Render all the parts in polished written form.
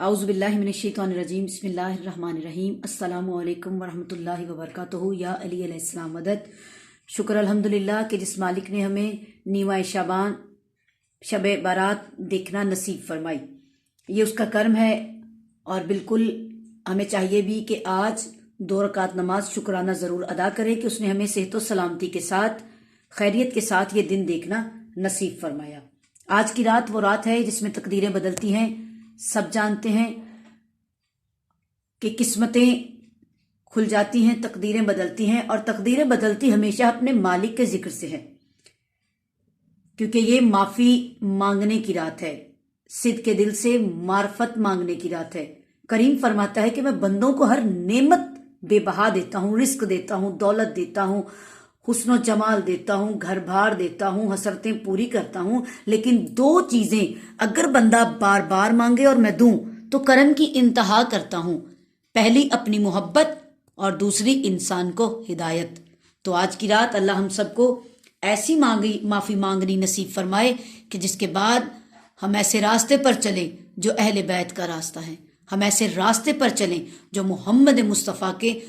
आउज़ु बिल्लाहि मिनश्शैतानिर्रजीम बिस्मिल्लाहिर्रहमानिर्रहीम अस्सलामु अलैकुम वरहमतुल्लाहि वबरकातुहू। या अली अलैहिस्सलाम मदद। शुक्र अल्हम्दुलिल्लाह कि जिस मालिक ने हमें नीवा शाबान शब बारात देखना नसीब फरमाई, ये उसका कर्म है। और बिल्कुल हमें चाहिए भी कि आज 2 रकात नमाज शुक्राना ज़रूर अदा करें कि उसने हमें सेहत व सलामती के साथ खैरियत के साथ ये दिन देखना नसीब फरमाया। आज की रात वो रात है जिसमें तकदीरें बदलती हैं। सब जानते हैं कि किस्मतें खुल जाती हैं, तकदीरें बदलती हैं, और तकदीरें बदलती हमेशा अपने मालिक के जिक्र से है, क्योंकि ये माफी मांगने की रात है, सिद्ध के दिल से मार्फत मांगने की रात है। करीम फरमाता है कि मैं बंदों को हर नेमत बेबहा देता हूँ, रिस्क देता हूँ, दौलत देता हूँ, हुस्न जमाल देता हूँ, घर बार देता हूँ, हसरतें पूरी करता हूँ, लेकिन 2 चीजें अगर बंदा बार बार मांगे और मैं दूं तो करम की इंतहा करता हूँ। पहली अपनी मोहब्बत और दूसरी इंसान को हिदायत। तो आज की रात अल्लाह हम सबको ऐसी माफी मांगनी नसीब फरमाए कि जिसके बाद हम ऐसे रास्ते पर चलें जो अहले बैत का रास्ता है, हम ऐसे रास्ते पर चलें जो मोहम्मद मुस्तफ़ा के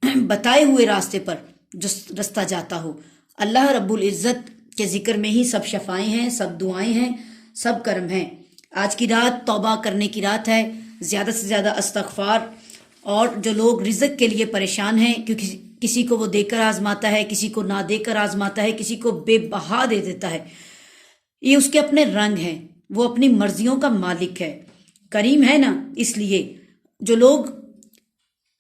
बताए हुए रास्ते पर जो रास्ता जाता हो। अल्लाह रब्बुल इज़्ज़त के जिक्र में ही सब शफाएं हैं, सब दुआएं हैं, सब कर्म हैं। आज की रात तौबा करने की रात है, ज़्यादा से ज़्यादा इस्तग़फ़ार। और जो लोग रिज़्क़ के लिए परेशान हैं, क्योंकि किसी को वो देकर आजमाता है, किसी को ना देकर आजमाता है, किसी को बेबहा दे देता है, ये उसके अपने रंग हैं, वो अपनी मर्जियों का मालिक है, करीम है ना। इसलिए जो लोग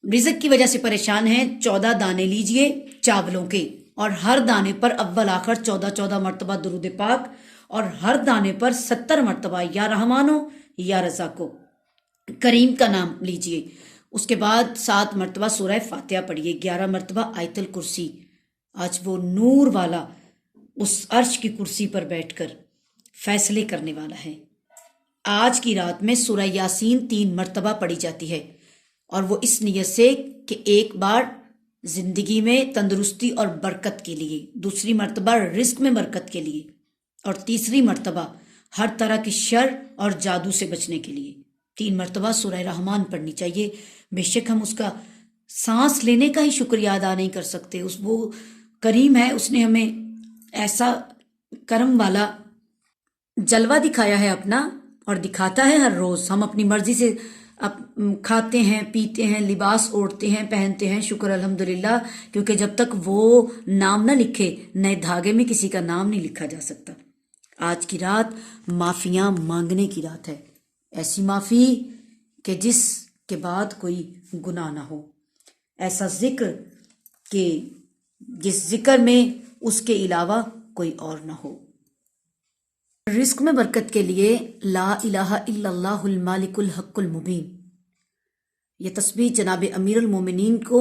रिज़्क़ की वजह से परेशान हैं, 14 दाने लीजिए चावलों के, और हर दाने पर अव्वल आखिर 14 मरतबा दुरूद पाक, और हर दाने पर 70 मरतबा या रहमानो या रज़ाको करीम का नाम लीजिए। उसके बाद 7 मरतबा सूरह फातिहा पढ़िए, 11 मरतबा आयतुल कुर्सी। आज वो नूर वाला उस अर्श की कुर्सी पर बैठकर फैसले करने वाला है। आज की रात में सूरह यासीन 3 मरतबा पढ़ी जाती है, और वो इस नियत से कि एक बार जिंदगी में तंदुरुस्ती और बरकत के लिए, दूसरी मरतबा रिस्क में बरकत के लिए, और तीसरी मरतबा हर तरह की शर और जादू से बचने के लिए 3 मरतबा सूरह रहमान पढ़नी चाहिए। बेशक हम उसका सांस लेने का ही शुक्रिया अदा नहीं कर सकते। वो करीम है, उसने हमें ऐसा करम वाला जलवा दिखाया है अपना, और दिखाता है हर रोज। हम अपनी मर्जी से खाते हैं, पीते हैं, लिबास ओढ़ते हैं, पहनते हैं, शुक्र अल्हम्दुलिल्लाह, क्योंकि जब तक वो नाम ना लिखे, नए धागे में किसी का नाम नहीं लिखा जा सकता। आज की रात माफियां मांगने की रात है, ऐसी माफी कि जिसके बाद कोई गुनाह ना हो, ऐसा जिक्र कि जिस जिक्र में उसके अलावा कोई और ना हो। रिस्क में बरकत के लिए ला इलाहा इल्लल्लाहुल मालिकुल हक्कुल मुबीन, ये तस्बीह जनाब अमीरुल मोमिनीन को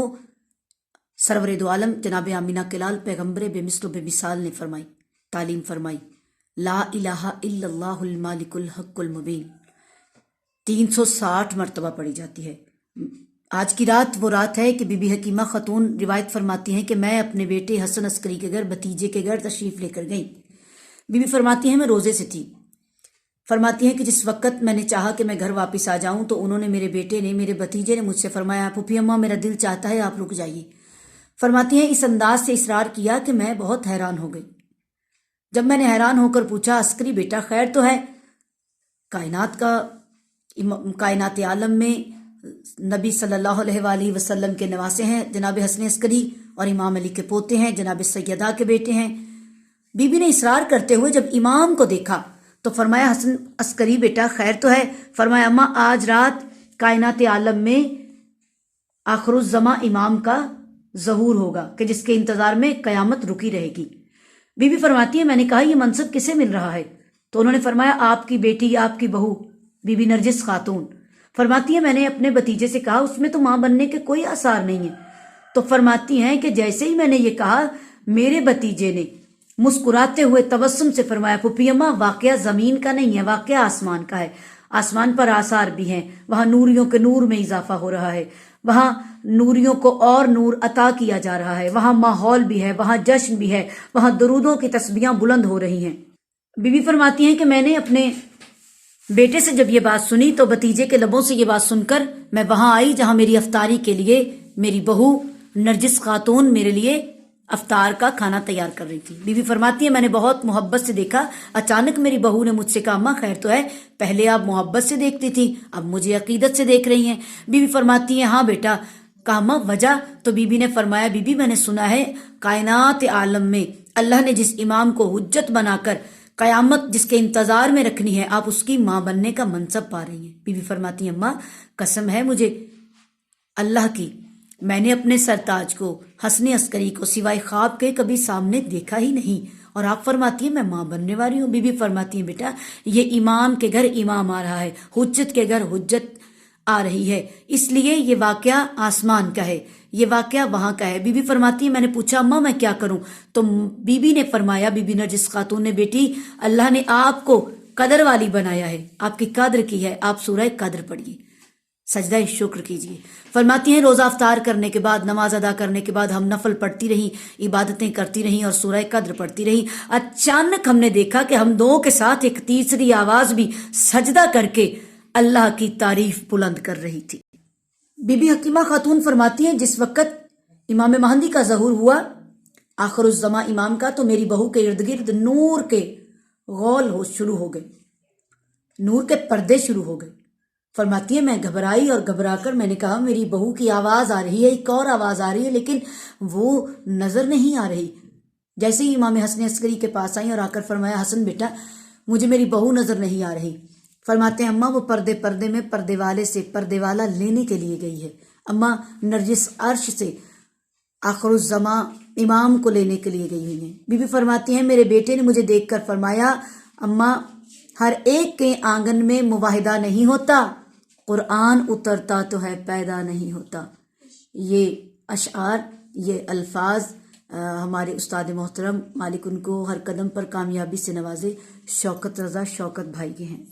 सरवर दो आलम जनाब आमिना के लाल पैगम्बर बेमिसल बेमिसाल ने फरमाई, तालीम फरमाई, ला इलाहा इल्लल्लाहुल मालिकुल हक्कुल मुबीन 360 मरतबा पढ़ी जाती है। आज की रात वो रात है कि बीबी हकीमा खतून रिवायत फरमाती हैं कि मैं अपने बेटे हसन अस्करी के घर, भतीजे के घर तशरीफ लेकर गई। बीबी फरमाती हैं मैं रोजे से थी। फरमाती हैं कि जिस वक्त मैंने चाहा कि मैं घर वापस आ जाऊं तो उन्होंने, मेरे बेटे ने, मेरे भतीजे ने मुझसे फरमाया, फूफी अम्मा मेरा दिल चाहता है आप रुक जाइए। फरमाती हैं इस अंदाज से इसरार किया कि मैं बहुत हैरान हो गई। जब मैंने हैरान होकर पूछा, अस्करी बेटा खैर तो है? कायनात आलम में नबी सल्लल्लाहु अलैहि वसल्लम के नवासे हैं जनाब हसन अस्करी, और इमाम अली के पोते हैं, जनाब सैयदा के बेटे हैं। बीबी ने इसरार करते हुए जब इमाम को देखा तो फरमाया, हसन अस्करी बेटा खैर तो है? फरमाया, अम्मा आज रात कायनात आलम में आखिरुज़्ज़मा इमाम का ज़हूर होगा कि जिसके इंतजार में कयामत रुकी रहेगी। बीबी फरमाती है मैंने कहा ये मनसब किसे मिल रहा है? तो उन्होंने फरमाया आपकी बेटी, आपकी बहू बीबी नरजिस खातून। फरमाती है मैंने अपने भतीजे से कहा उसमें तो मां बनने के कोई आसार नहीं है। तो फरमाती हैं कि जैसे ही मैंने ये कहा, मेरे भतीजे ने मुस्कुराते हुए तबस्सुम से फरमाया, फूफी अम्मा वाकया जमीन का नहीं है, वाकया आसमान का है। आसमान पर आसार भी हैं, वहां नूरियों के नूर में इजाफा हो रहा है, वहां नूरियों को और नूर अता किया जा रहा है, वहां माहौल भी है, वहां जश्न भी है, वहां दरूदों की तस्बीहां बुलंद हो रही हैं। बीबी फरमाती हैं कि मैंने अपने بیٹے سے جب یہ بات سنی تو بھتیجے کے لبوں سے یہ بات سن کر میں وہاں آئی جہاں میری افطاری کے لیے میری بہو نرجس خاتون میرے لیے افطار کا کھانا تیار کر رہی تھی۔ بی بی فرماتی ہے میں نے بہت محبت سے دیکھا، اچانک میری بہو نے مجھ سے کہا اماں خیر تو ہے، پہلے آپ محبت سے دیکھتی تھی اب مجھے عقیدت سے دیکھ رہی ہیں۔ بی بی فرماتی ہیں ہاں بیٹا۔ کہا اماں وجہ؟ تو بی بی نے فرمایا بی بی میں نے سنا ہے کائنات عالم میں اللہ نے جس امام کو حجت بنا کر قیامت جس کے انتظار میں رکھنی ہے آپ اس کی ماں بننے کا منصب پا رہی ہیں۔ بی بی فرماتی ہیں اماں قسم ہے مجھے اللہ کی، میں نے اپنے سرتاج کو حسن عسکری کو سوائے خواب کے کبھی سامنے دیکھا ہی نہیں، اور آپ فرماتی ہیں میں ماں بننے والی ہوں۔ بی بی فرماتی ہیں بیٹا یہ امام کے گھر امام آ رہا ہے، حجت کے گھر حجت آ رہی ہے، اس لیے یہ واقعہ آسمان کا ہے، یہ واقعہ وہاں کا ہے۔ بی بی فرماتی ہے میں نے پوچھا اماں میں کیا کروں؟ تو بی بی نے فرمایا، بی بی نرجس خاتون نے بیٹی اللہ نے آپ کو قدر والی بنایا ہے، آپ کی قدر کی ہے، آپ سورہ قدر پڑھیے، سجدہ شکر کیجیے۔ فرماتی ہیں روزہ افطار کرنے کے بعد نماز ادا کرنے کے بعد ہم نفل پڑھتی رہیں، عبادتیں کرتی رہیں اور سورہ قدر پڑھتی رہیں۔ اچانک ہم نے دیکھا کہ ہم دو کے ساتھ ایک تیسری آواز بھی سجدہ کر کے اللہ کی تعریف بلند کر رہی تھی۔ بی بی حکیمہ خاتون فرماتی ہیں جس وقت امام مہدی کا ظہور ہوا آخر الزماں امام کا، تو میری بہو کے ارد گرد نور کے غول شروع ہو گئے، نور کے پردے شروع ہو گئے۔ فرماتی ہے میں گھبرائی اور گھبرا کر میں نے کہا میری بہو کی آواز آ رہی ہے، ایک اور آواز آ رہی ہے لیکن وہ نظر نہیں آ رہی۔ جیسے ہی امام حسن عسکری کے پاس آئی اور آ کر فرمایا حسن بیٹا مجھے میری بہو نظر نہیں آ رہی۔ فرماتے ہیں اماں وہ پردے میں پردے والے سے پردے والا لینے کے لیے گئی ہے، اماں نرجس عرش سے آخر الزماں امام کو لینے کے لیے گئی ہوئی ہیں۔ بی بی فرماتی ہیں میرے بیٹے نے مجھے دیکھ کر فرمایا اماں ہر ایک کے آنگن میں مواحدہ نہیں ہوتا، قرآن اترتا تو ہے پیدا نہیں ہوتا۔ یہ اشعار، یہ الفاظ ہمارے استاد محترم مالک ان کو ہر قدم پر کامیابی سے نوازے شوکت رضا شوکت بھائی کے ہیں۔